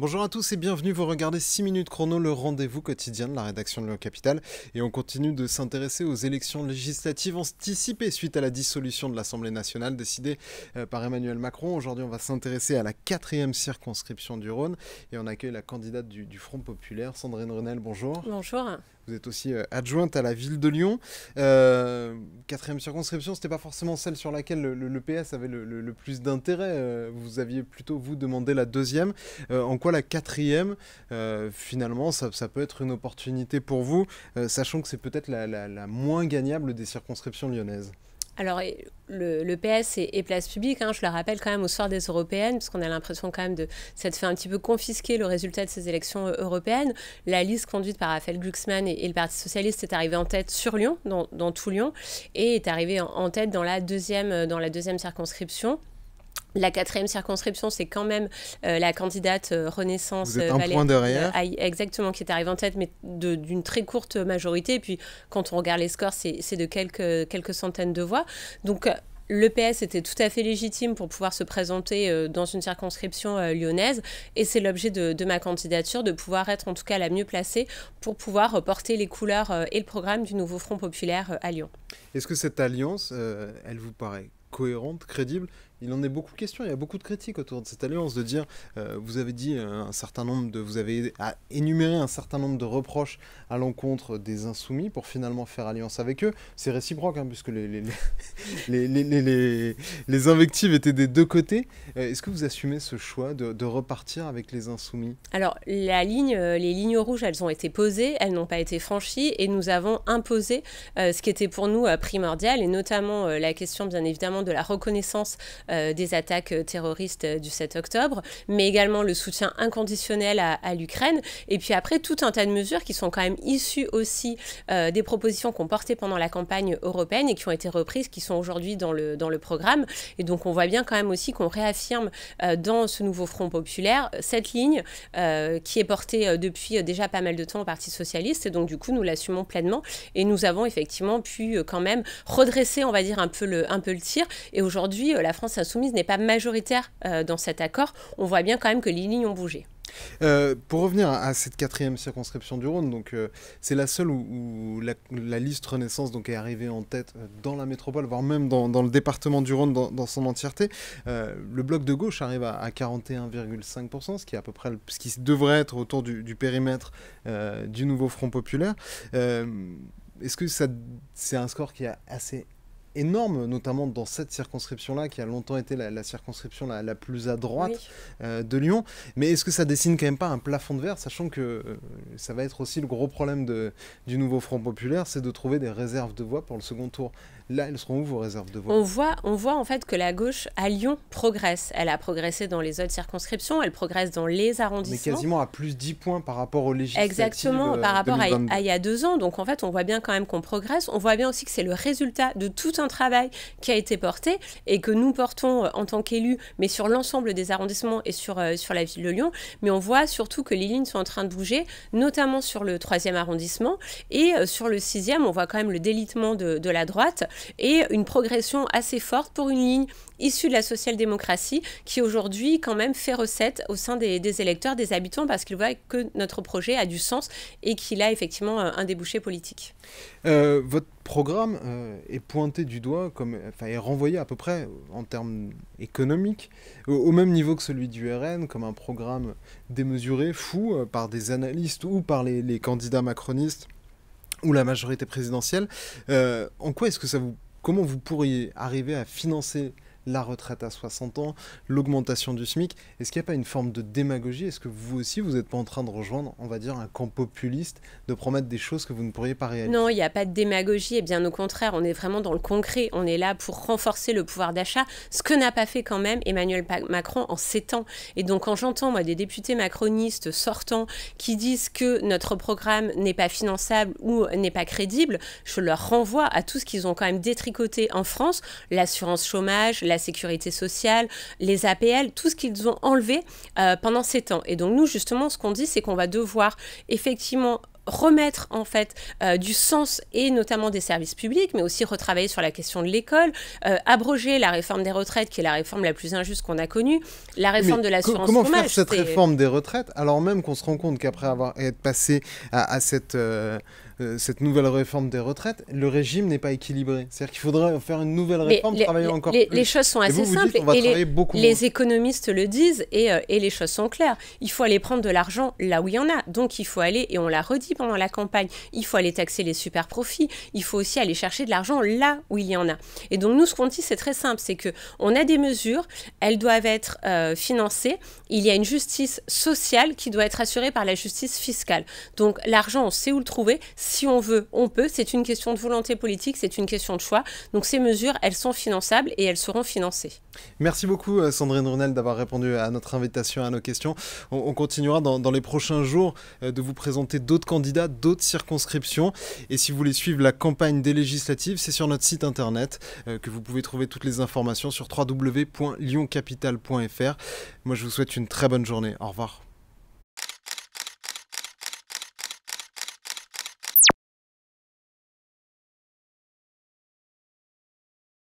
Bonjour à tous et bienvenue, vous regardez 6 minutes chrono, le rendez-vous quotidien de la rédaction de Lyon Capital. Et on continue de s'intéresser aux élections législatives anticipées suite à la dissolution de l'Assemblée nationale décidée par Emmanuel Macron. Aujourd'hui, on va s'intéresser à la 4e circonscription du Rhône et on accueille la candidate du Front Populaire, Sandrine Renel, bonjour. Bonjour. Vous êtes aussi adjointe à la ville de Lyon. 4e circonscription, c'était pas forcément celle sur laquelle le PS avait le plus d'intérêt. Vous aviez plutôt, vous, demandé la 2e. En quoi la 4e, finalement, ça peut être une opportunité pour vous, sachant que c'est peut-être la moins gagnable des circonscriptions lyonnaises? Alors, le PS est place publique, je le rappelle quand même au soir des européennes, parce qu'on a l'impression quand même de s'être fait un petit peu confisquer le résultat de ces élections européennes. La liste conduite par Raphaël Glucksmann et le Parti Socialiste est arrivée en tête sur Lyon, dans tout Lyon, et est arrivée en tête dans la deuxième circonscription. La 4e circonscription, c'est quand même la candidate Renaissance. Vous êtes un point derrière. Exactement, qui est arrivée en tête, mais d'une très courte majorité. Et puis, quand on regarde les scores, c'est de quelques centaines de voix. Donc, le PS était tout à fait légitime pour pouvoir se présenter dans une circonscription lyonnaise. Et c'est l'objet de ma candidature, de pouvoir être en tout cas la mieux placée pour pouvoir porter les couleurs et le programme du nouveau Front populaire à Lyon. Est-ce que cette alliance, elle vous paraît cohérente, crédible? Il en est beaucoup question, il y a beaucoup de critiques autour de cette alliance, de dire, vous avez dit vous avez énuméré un certain nombre de reproches à l'encontre des Insoumis pour finalement faire alliance avec eux. C'est réciproque, puisque les invectives étaient des deux côtés. Est-ce que vous assumez ce choix de repartir avec les Insoumis? Alors, les lignes rouges, elles ont été posées, elles n'ont pas été franchies, et nous avons imposé ce qui était pour nous primordial, et notamment la question, bien évidemment, de la reconnaissance des attaques terroristes du 7 octobre, mais également le soutien inconditionnel à l'Ukraine. Et puis après, tout un tas de mesures qui sont quand même issues aussi des propositions qu'on portait pendant la campagne européenne et qui ont été reprises, qui sont aujourd'hui dans le programme. Et donc, on voit bien quand même aussi qu'on réaffirme dans ce nouveau Front populaire cette ligne qui est portée depuis déjà pas mal de temps au Parti socialiste. Et donc, du coup, nous l'assumons pleinement. Et nous avons effectivement pu quand même redresser, on va dire, un peu le tir. Et aujourd'hui, la France insoumise n'est pas majoritaire dans cet accord. On voit bien quand même que les lignes ont bougé. Pour revenir à cette 4e circonscription du Rhône, donc c'est la seule où la liste Renaissance donc est arrivée en tête dans la métropole, voire même dans le département du Rhône dans son entièreté. Le bloc de gauche arrive à 41,5%, ce qui est à peu près ce qui devrait être autour du périmètre du nouveau Front populaire. Est-ce que c'est un score qui est assez énorme, notamment dans cette circonscription-là, qui a longtemps été la circonscription la plus à droite de Lyon. Mais est-ce que ça dessine quand même pas un plafond de verre, sachant que ça va être aussi le gros problème du nouveau Front populaire, c'est de trouver des réserves de voix pour le second tour. Là, elles seront où vos réserves de voix? On voit en fait que la gauche à Lyon progresse. Elle a progressé dans les autres circonscriptions, elle progresse dans les arrondissements. Mais quasiment à plus 10 points par rapport aux législatives. Exactement, par rapport 2022. à il y a 2 ans. Donc en fait, on voit bien quand même qu'on progresse. On voit bien aussi que c'est le résultat de tout un travail qui a été porté et que nous portons en tant qu'élus, mais sur l'ensemble des arrondissements et sur la ville de Lyon. Mais on voit surtout que les lignes sont en train de bouger, notamment sur le 3e arrondissement et sur le 6e, on voit quand même le délitement de la droite et une progression assez forte pour une ligne issue de la social-démocratie qui aujourd'hui quand même fait recette au sein des électeurs, des habitants, parce qu'ils voient que notre projet a du sens et qu'il a effectivement un débouché politique. Votre programme est pointé du doigt, est renvoyé à peu près en termes économiques au même niveau que celui du RN, comme un programme démesuré, fou, par des analystes ou par les candidats macronistes ou la majorité présidentielle. En quoi est-ce que comment vous pourriez arriver à financer la retraite à 60 ans, l'augmentation du SMIC? Est-ce qu'il n'y a pas une forme de démagogie? Est-ce que vous aussi, vous n'êtes pas en train de rejoindre, on va dire, un camp populiste, de promettre des choses que vous ne pourriez pas réaliser? Non, il n'y a pas de démagogie, et bien au contraire, on est vraiment dans le concret. On est là pour renforcer le pouvoir d'achat, ce que n'a pas fait quand même Emmanuel Macron en 7 ans. Et donc quand j'entends, moi, des députés macronistes sortants qui disent que notre programme n'est pas finançable ou n'est pas crédible, je leur renvoie à tout ce qu'ils ont quand même détricoté en France, l'assurance chômage, la sécurité sociale, les APL, tout ce qu'ils ont enlevé pendant 7 ans. Et donc nous, justement, ce qu'on dit, c'est qu'on va devoir effectivement remettre en fait du sens et notamment des services publics, mais aussi retravailler sur la question de l'école, abroger la réforme des retraites qui est la réforme la plus injuste qu'on a connue, la réforme de l'assurance chômage. Comment faire cette réforme des retraites alors même qu'on se rend compte qu'après avoir été passé à cette nouvelle réforme des retraites, le régime n'est pas équilibré. C'est-à-dire qu'il faudrait faire une nouvelle réforme, travailler encore plus. Les choses sont assez simples et les économistes le disent et les choses sont claires. Il faut aller prendre de l'argent là où il y en a. Donc il faut aller, et on l'a redit pendant la campagne, il faut aller taxer les super profits. Il faut aussi aller chercher de l'argent là où il y en a. Et donc nous, ce qu'on dit, c'est très simple, c'est qu'on a des mesures, elles doivent être financées. Il y a une justice sociale qui doit être assurée par la justice fiscale. Donc l'argent, on sait où le trouver. Si on veut, on peut. C'est une question de volonté politique, c'est une question de choix. Donc ces mesures, elles sont finançables et elles seront financées. Merci beaucoup Sandrine Runel d'avoir répondu à notre invitation, à nos questions. On continuera dans les prochains jours de vous présenter d'autres candidats, d'autres circonscriptions. Et si vous voulez suivre la campagne des législatives, c'est sur notre site internet que vous pouvez trouver toutes les informations sur www.lyoncapital.fr. Moi, je vous souhaite une très bonne journée. Au revoir.